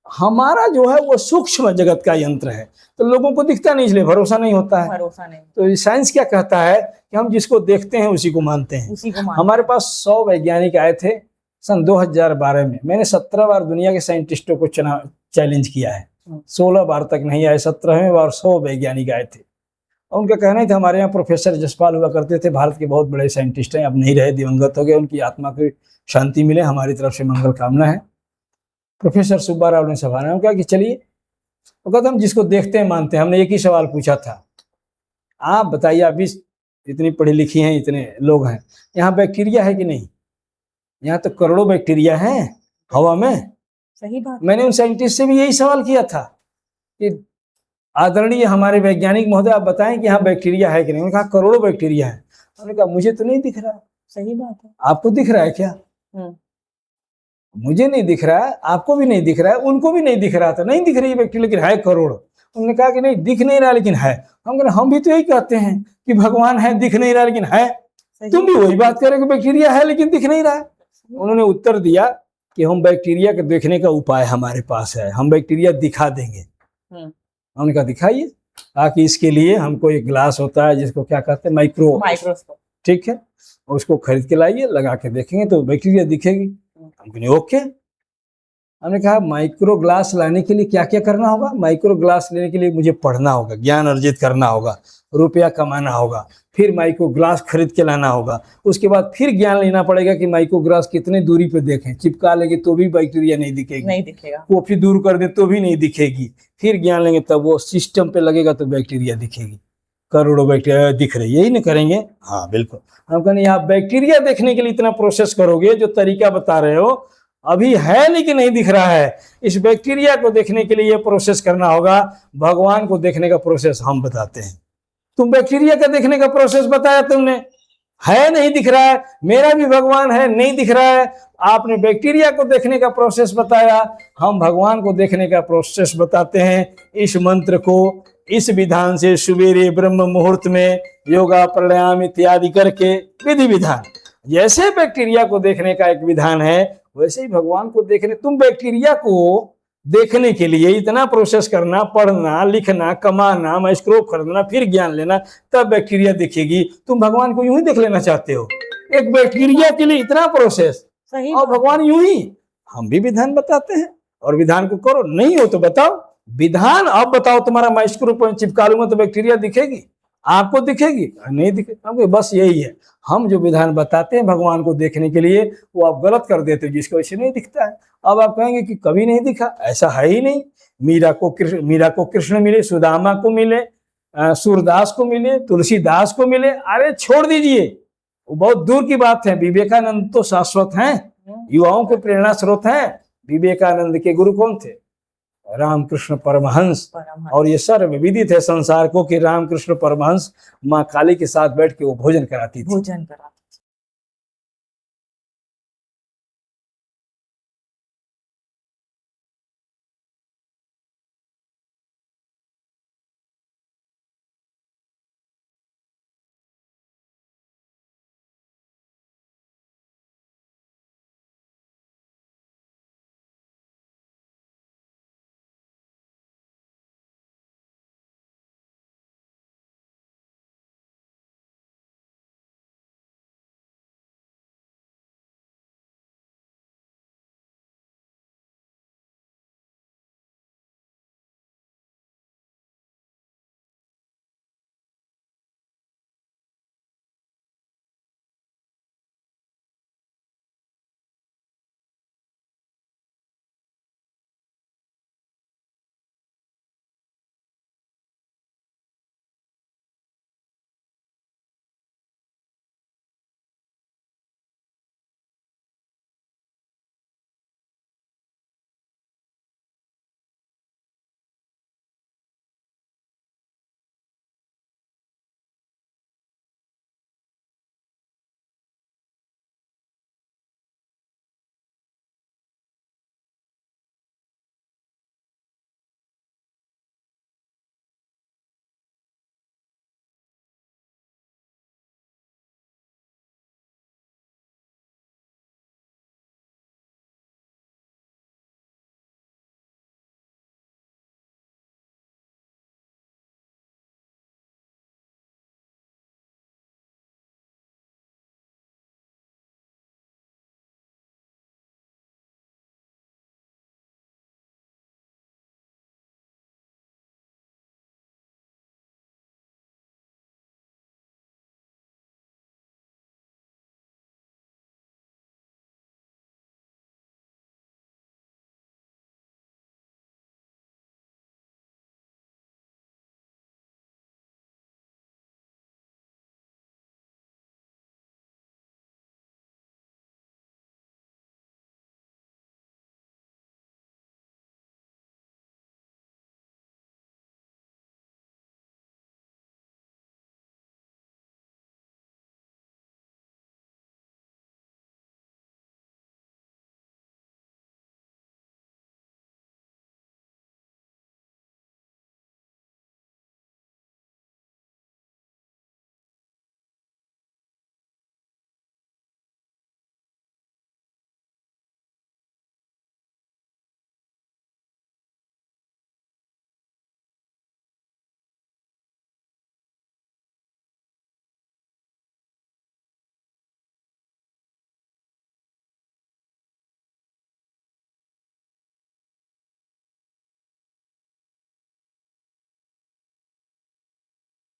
हमारा जो है वो सूक्ष्म जगत का यंत्र है, तो लोगों को दिखता नहीं, इसलिए भरोसा नहीं होता है। भरोसा नहीं। तो साइंस क्या कहता है कि हम जिसको देखते हैं उसी को मानते हैं। हमारे पास 100 वैज्ञानिक आए थे सन 2012 में। मैंने 17 बार दुनिया के साइंटिस्टों को चैलेंज किया है, 16 बार तक नहीं आए, 17वें बार 100 वैज्ञानिक आए थे। उनका कहना ही था, हमारे यहाँ प्रोफेसर जसपाल हुआ करते थे, भारत के बहुत बड़े साइंटिस्ट हैं, अब नहीं रहे, दिवंगत हो गए, उनकी आत्मा की शांति मिले, हमारी तरफ से मंगल कामना है। प्रोफेसर सुब्बाराव ने सवाल में कहा कि चलिए, वो कहते हम जिसको देखते हैं मानते हैं। हमने एक ही सवाल पूछा था, आप बताइए, आप भी इतनी पढ़ी लिखी हैं, इतने लोग हैं, यहाँ बैक्टीरिया है कि नहीं? यहाँ तो करोड़ों बैक्टीरिया हैं हवा में, सही बात। मैंने उन साइंटिस्ट से भी यही सवाल किया था कि आदरणीय हमारे वैज्ञानिक महोदय, आप बताएं कि यहाँ बैक्टीरिया है कि नहीं। उन्होंने कहा करोड़ों बैक्टीरिया है। उन्होंने कहा मुझे तो नहीं दिख रहा। सही बात है। आपको दिख रहा है क्या? मुझे नहीं दिख रहा है, आपको भी नहीं दिख रहा है, उनको भी नहीं दिख रहा था, नहीं दिख रही बैक्टीरिया, लेकिन है करोड़। उन्होंने कहा कि नहीं दिख नहीं रहा लेकिन है। हम कह हम भी तो यही कहते हैं कि भगवान है, दिख नहीं रहा लेकिन है। तुम भी वही बात करें कि बैक्टीरिया है लेकिन दिख नहीं रहा है। उन्होंने उत्तर दिया कि हम बैक्टीरिया के देखने का उपाय हमारे पास है, हम बैक्टीरिया दिखा देंगे। हमने कहा दिखाइए। ताकि इसके लिए हमको एक ग्लास होता है जिसको क्या कहते हैं, माइक्रोस्कोप, ठीक है, उसको खरीद के लाइए, लगा के देखेंगे तो बैक्टीरिया दिखेगी। हमने ओके। हमने कहा माइक्रो ग्लास लाने के लिए क्या क्या करना होगा? माइक्रो ग्लास लेने के लिए मुझे पढ़ना होगा, ज्ञान अर्जित करना होगा, रुपया कमाना होगा, फिर माइक्रो ग्लास खरीद के लाना होगा, उसके बाद फिर ज्ञान लेना पड़ेगा कि माइक्रो ग्लास कितने दूरी पे देखें, चिपका लेंगे तो भी बैक्टीरिया नहीं दिखेगी, नहीं दिखेगा, कॉफी दूर कर दे तो भी नहीं दिखेगी, फिर ज्ञान लेंगे तब वो सिस्टम पे लगेगा तो बैक्टीरिया दिखेगी। करोड़ों बैक्टीरिया दिख रही है, यही नहीं करेंगे? हाँ बिल्कुल। हम कहने आप बैक्टीरिया देखने के लिए इतना प्रोसेस करोगे, जो तरीका बता रहे हो अभी है लेकिन नहीं दिख रहा है, इस बैक्टीरिया को देखने के लिए ये प्रोसेस करना होगा। भगवान को देखने का प्रोसेस हम बताते हैं, तुम बैक्टीरिया का देखने का प्रोसेस बताया तुमने, है नहीं दिख रहा है। मेरा भी भगवान है, नहीं दिख रहा है। आपने बैक्टीरिया को देखने का प्रोसेस बताया, हम भगवान को देखने का प्रोसेस बताते हैं। इस मंत्र को इस विधान से सवेरे ब्रह्म मुहूर्त में योगा प्राणायाम इत्यादि करके विधि विधान, जैसे बैक्टीरिया को देखने का एक विधान है वैसे ही भगवान को देखने। तुम बैक्टीरिया को देखने के लिए इतना प्रोसेस करना, पढ़ना, लिखना, कमाना, माइक्रोस्कोप खरीदना, फिर ज्ञान लेना, तब बैक्टीरिया दिखेगी। तुम भगवान को यूं ही देख लेना चाहते हो, एक बैक्टीरिया के लिए इतना प्रोसेस, और भगवान यूं ही। हम भी विधान बताते हैं और विधान को करो, नहीं हो तो बताओ विधान। अब बताओ तुम्हारा माइक्रोस्कोप चिपका लूंगा तो बैक्टीरिया दिखेगी, आपको दिखेगी? नहीं दिखेगी। बस यही है, हम जो विधान बताते हैं भगवान को देखने के लिए वो आप गलत कर देते हो, जिसको ऐसे नहीं दिखता है। अब आप कहेंगे कि कभी नहीं दिखा, ऐसा है ही नहीं। मीरा को कृष्ण मिले, सुदामा को मिले, सूरदास को मिले, तुलसीदास को मिले, अरे छोड़ दीजिए, वो बहुत दूर की बात है। विवेकानंद तो शाश्वत हैं, युवाओं के प्रेरणा स्रोत हैं। विवेकानंद के गुरु कौन थे? रामकृष्ण परमहंस। और ये सर्व विदित है संसार को कि रामकृष्ण परमहंस माँ काली के साथ बैठ के वो भोजन कराती थी।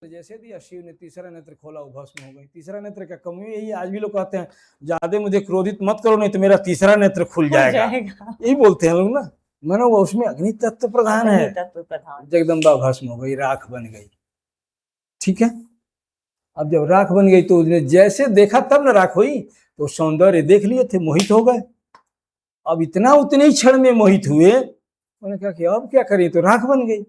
तो जैसे दिया शिव ने तीसरा नेत्र खोला, वो भस्म हो गई। तीसरा नेत्र का कमी यही है, आज भी लोग कहते हैं ज्यादा मुझे क्रोधित मत करो नहीं तो मेरा तीसरा नेत्र खुल जाएगा, यही बोलते हैं लोग ना। मानो वो उसमें अग्नि तत्व प्रधान है। तत्व प्रधान। जगदम्बा भस्म हो गई, राख बन गई। ठीक है, अब जब राख बन गई तो उसने जैसे देखा तब न राख हुई, तो सौंदर्य देख लिए थे, मोहित हो गए। अब इतना उतने ही क्षण में मोहित हुए, उन्होंने कहा कि अब क्या करें, तो राख बन गई।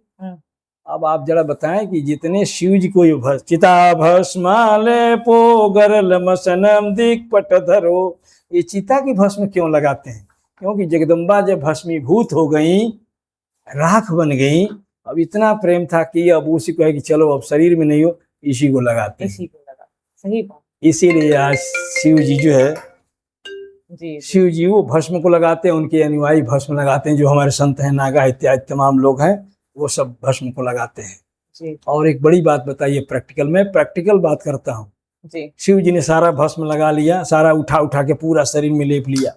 अब आप जरा बताएं कि जितने शिव जी को चिता भस्माले पो गरल मसनम दिक्पट धरो, ये चिता की भस्म क्यों लगाते हैं? क्योंकि जगदम्बा जब भस्मीभूत हो गई, राख बन गई, अब इतना प्रेम था कि अब उसी को है कि चलो अब शरीर में नहीं हो, इसी को लगाते हैं। इसी को लगा, सही बात। इसीलिए आज शिव जी जो है, जी, शिव जी वो भस्म को लगाते हैं, उनके अनुयायी भस्म लगाते हैं, जो हमारे संत हैं, नागा इत्यादि तमाम लोग हैं, वो सब भस्म को लगाते हैं जी। और एक बड़ी बात बताइए, प्रैक्टिकल में प्रैक्टिकल बात करता हूँ जी। शिव जी ने सारा भस्म लगा लिया, सारा उठा उठा के पूरा शरीर में लेप लिया,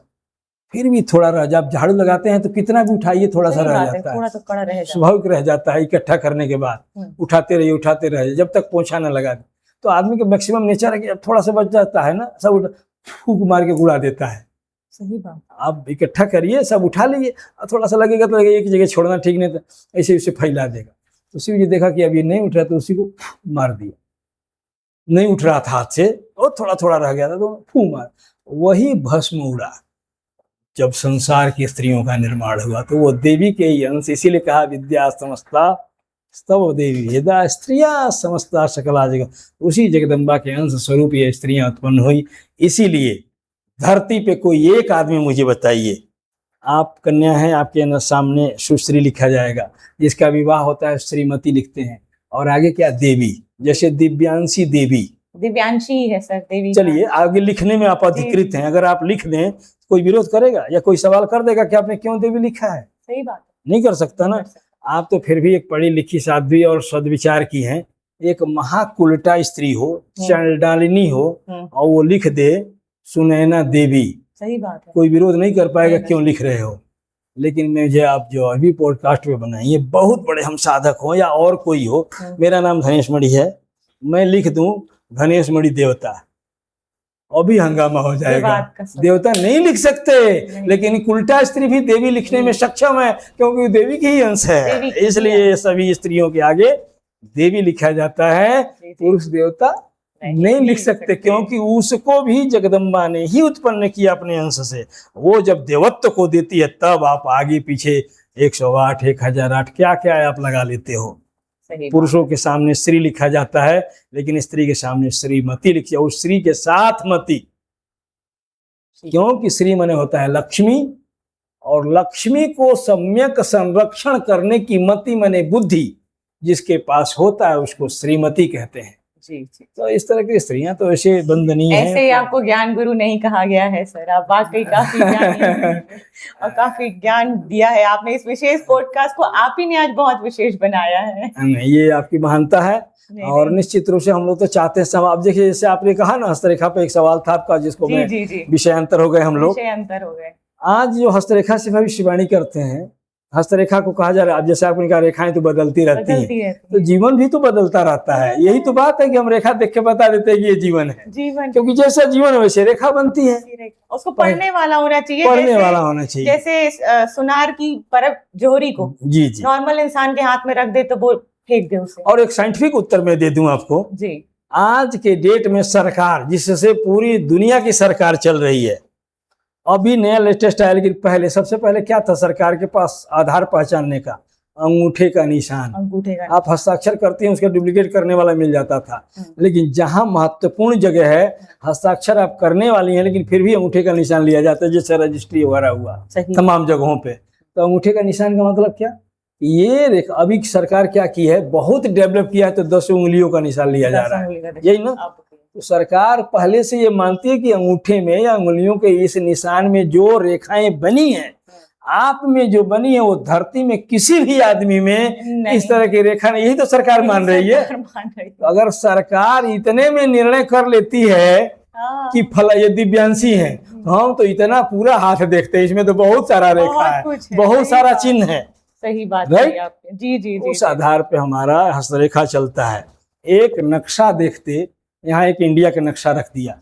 फिर भी थोड़ा रह, जब झाड़ू लगाते हैं तो कितना भी उठाइए थोड़ा सा रह जाता है, थोड़ा तो कड़ा रह जाता है, स्वाभाविक रह जाता है। इकट्ठा करने के बाद उठाते रहिए जब तक पोछा न लगा दे। तो आदमी का मैक्सिमम नेचर है कि अब थोड़ा सा बच जाता है ना, सब फूक मार के उड़ा देता है। सही बात। आप इकट्ठा करिए, सब उठा लीजिए, थोड़ा सा लगेगा तो लगेगा, एक जगह छोड़ना ठीक नहीं, तो ऐसे उसे फैला देगा। तो शिव जी देखा कि अब ये नहीं उठ रहा, तो उसी को मार दिया। नहीं उठ रहा था हाथ से, और थोड़ा थोड़ा रह गया था तो फू मार, वही भस्म उड़ा। जब संसार की स्त्रियों का निर्माण हुआ तो वो देवी के ही अंश, इसीलिए कहा विद्या समस्ता स्तव देवी वेदा स्त्रियां समस्ता सकला जगत, उसी जगदम्बा के अंश स्वरूप ये स्त्रियां उत्पन्न हुई। इसीलिए धरती पे कोई एक आदमी मुझे बताइए, आप कन्या हैं, आपके सामने सुश्री लिखा जाएगा, जिसका विवाह होता है श्रीमती लिखते हैं, और आगे क्या देवी, जैसे दिव्यांशी देवी, दिव्यांशी है सर, देवी। चलिए आगे लिखने में आप अधिकृत हैं, अगर आप लिख दें कोई विरोध करेगा या कोई सवाल कर देगा कि आपने क्यों देवी लिखा है? सही बात है, नहीं कर सकता ना। आप तो फिर भी एक पढ़ी लिखी साध्वी और सद्विचार की हैं, एक महाकुलटा स्त्री हो, चंडालिनी हो, और वो लिख दे सुनैना देवी, सही बात है, कोई विरोध नहीं कर पाएगा क्यों लिख रहे हो। लेकिन मुझे आप जो अभी पॉडकास्ट पे बनाइए, बहुत बड़े हम साधक हो या और कोई हो, मेरा नाम धनेश मणि है, मैं लिख दूं धनेश मणि देवता, अभी हंगामा हो जाएगा। देवता नहीं लिख सकते, लेकिन उल्टा स्त्री भी देवी लिखने में सक्षम है, क्योंकि देवी की ही अंश है, इसलिए सभी स्त्रियों के आगे देवी लिखा जाता है। पुरुष देवता नहीं लिख सकते, क्योंकि उसको भी जगदम्बा ने ही उत्पन्न किया अपने अंश से। वो जब देवत्व को देती है, तब आप आगे पीछे 108, 1008 क्या क्या आप लगा लेते हो। पुरुषों के सामने श्री लिखा जाता है, लेकिन स्त्री के सामने श्रीमती लिखी है, उस श्री के साथ मती, क्योंकि श्री माने होता है लक्ष्मी, और लक्ष्मी को सम्यक संरक्षण करने की मति माने बुद्धि जिसके पास होता है, उसको श्रीमती कहते हैं। जी जी। तो इस तरह की स्त्रियां तो ऐसे बंदनीय हैं। ऐसे आपको ज्ञान गुरु नहीं कहा गया है सर, आप वाकई काफी ज्ञानी हैं और काफी ज्ञान दिया है आपने। इस विशेष पॉडकास्ट को आप ही ने आज बहुत विशेष बनाया है। ये आपकी महानता है, और निश्चित रूप से हम लोग तो चाहते हैं सब। आप देखिए, जैसे आपने कहा ना हस्तरेखा पे एक सवाल था आपका, जिसको मैं विषयांतर हो गए हम लोग, विषयांतर हो गए। आज जो हस्तरेखा से भविष्यवाणी करते हैं, हस्तरेखा को कहा जा रहा है, जैसे आपने कहा रेखाएं तो बदलती रहती हैं, तो जीवन भी तो बदलता रहता है। यही तो बात है कि हम रेखा देख के बता देते हैं कि ये जीवन है, जीवन, क्योंकि जैसा जीवन है वैसे रेखा बनती है। उसको पढ़ने वाला होना चाहिए, पढ़ने वाला होना चाहिए। जैसे सुनार की परत जोहरी को जी जी नॉर्मल इंसान के हाथ में रख दे तो वो फेंक दे उसे। और एक साइंटिफिक उत्तर मैं दे दूं आपको जी। आज के डेट में सरकार, जिससे पूरी दुनिया की सरकार चल रही है, अभी नया लेटेस्ट आया, लेकिन पहले सबसे पहले क्या था सरकार के पास आधार पहचानने का? अंगूठे का निशान। अंगूठे का आप हस्ताक्षर करते हैं, उसका डुप्लीकेट करने वाला मिल जाता था। लेकिन जहां महत्वपूर्ण जगह है, हस्ताक्षर आप करने वाली हैं, लेकिन फिर भी अंगूठे का निशान लिया जाता है, जैसे रजिस्ट्री वगैरह हुआ तमाम जगहों पे। तो अंगूठे का निशान का मतलब क्या? ये अभी सरकार क्या की है, बहुत डेवलप किया है, तो 10 उंगलियों का निशान लिया जा रहा है, यही ना। तो सरकार पहले से ये मानती है कि अंगूठे में या उंगलियों के इस निशान में जो रेखाएं बनी हैं, आप में जो बनी है, वो धरती में किसी भी आदमी में इस तरह की रेखा नहीं। यही तो सरकार मान रही है। तो अगर सरकार इतने में निर्णय कर लेती है कि फला ये दिव्यांशी है, तो हम तो इतना पूरा हाथ देखते हैं, इसमें तो बहुत सारा रेखा है, बहुत सारा चिन्ह है। सही बात है आपने। जी जी जी। उस आधार पे हमारा हस्तरेखा चलता है। एक नक्शा देखते, यहाँ एक इंडिया का नक्शा रख दिया,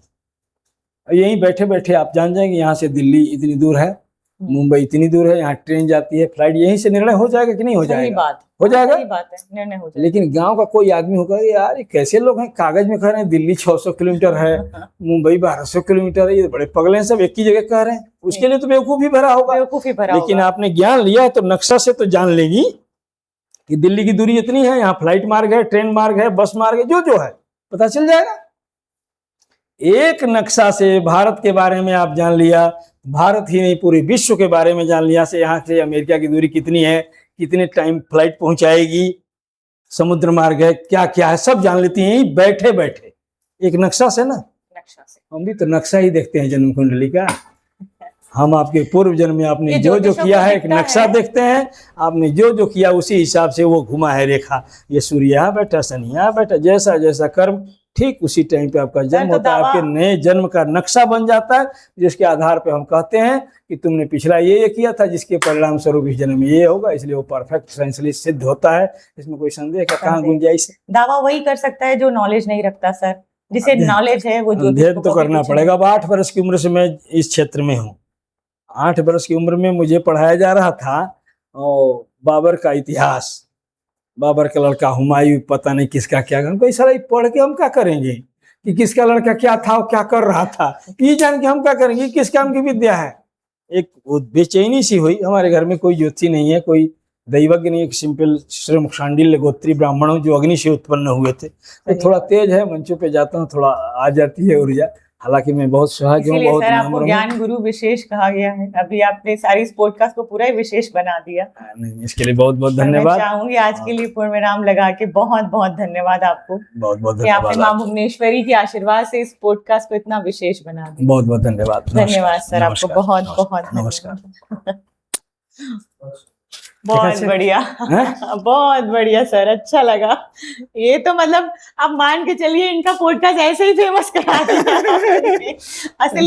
यहीं बैठे बैठे आप जान जाएंगे यहाँ से दिल्ली इतनी दूर है, मुंबई इतनी दूर है, यहाँ ट्रेन जाती है, फ्लाइट, यहीं से निर्णय हो जाएगा कि नहीं हो सही जाएगा? बात, हो जाएगा। सही बात है, निर्णय हो जाएगा। लेकिन गांव का कोई आदमी होगा, यार ये कैसे लोग हैं, कागज में कह रहे हैं दिल्ली 600 किलोमीटर है, मुंबई 1200 किलोमीटर है, ये बड़े पगले हैं, सब एक ही जगह कह रहे हैं। उसके लिए तो बेवकूफी भरा होगा। बेवकूफी भरा लेकिन होगा। आपने ज्ञान लिया है तो नक्शा से तो जान लेगी कि दिल्ली की दूरी इतनी है, यहाँ फ्लाइट मार्ग है, ट्रेन मार्ग है, बस मार्ग है, जो है पता चल जाएगा। एक नक्शा से भारत के बारे में आप जान लिया, भारत ही नहीं पूरे विश्व के बारे में जान लिया, से यहाँ से अमेरिका की दूरी कितनी है, कितने टाइम फ्लाइट पहुंचाएगी, समुद्र मार्ग है, क्या क्या है, सब जान लेती हैं बैठे बैठे एक नक्शा से ना। नक्शा से हम भी तो नक्शा ही देखते हैं जन्म कुंडली का। हम आपके पूर्व जन्म में आपने ये जो जो ज्योतिषों किया को है एक दिखता नक्शा है। देखते हैं, आपने जो जो किया उसी हिसाब से वो घुमा है रेखा, ये सूर्य यहाँ बैठा, शनि यहाँ बैठा, जैसा जैसा कर्म ठीक उसी टाइम पे आपका जन्म तो होता है, आपके नए जन्म का नक्शा बन जाता है, जिसके आधार पे हम कहते हैं कि तुमने पिछला ये किया था, जिसके परिणाम स्वरूप इस जन्म में ये होगा, इसलिए वो परफेक्ट साइंसली सिद्ध होता है। इसमें कोई संदेह का कहाँ गुंजाइश है? दावा वही कर सकता है जो नॉलेज नहीं रखता सर, जिसे नॉलेज है वो ज्योतिष अध्ययन को तो कभी करना कुछ पड़ेगा। अब 8 वर्ष की उम्र से मैं इस क्षेत्र में हूँ। 8 वर्ष की उम्र में मुझे पढ़ाया जा रहा था और बाबर का इतिहास, बाबर का लड़का हुमायूं, पता नहीं किसका क्या, हमको इस सारा पढ़ के हम क्या करेंगे कि किसका लड़का क्या था और क्या कर रहा था, ये जान के हम क्या करेंगे, किस काम की विद्या है। एक बेचैनी सी हुई, हमारे घर में कोई ज्योति नहीं है, कोई दैवज्ञ नहीं, एक सिंपल श्रम शांडिल्य गोत्री ब्राह्मण हूँ जो अग्नि से उत्पन्न हुए थे। तो थोड़ा तेज है, मंचों पे जाता हूँ थोड़ा आ जाती है ऊर्जा, हालांकि मैं बहुत सुहाग हूँ, इसीलिए बहुत सर आपको नम्र हूँ। ज्ञान गुरु विशेष कहा गया है। अभी आपने सारी इस पॉडकास्ट को पूरा ही विशेष बना दिया। नहीं, इसके लिए बहुत बहुत और मैं धन्यवाद। चाहूंगी आज के लिए पूर्ण विराम लगा के बहुत बहुत धन्यवाद आपको बहुत बहुत कि आपने धन्यवाद। माँ भुवनेश्वरी के आशीर्वाद से इस पॉडकास्ट को इतना विशेष बना दिया। बहुत बहुत धन्यवाद। धन्यवाद सर, आपको नमस्कार, बहुत नमस्कार, बहुत नमस्कार। बहुत बढ़िया बहुत बढ़िया सर, अच्छा लगा। ये तो मतलब आप मान के चलिए इनका पॉडकास्ट ऐसे ही फेमस करा दिया असली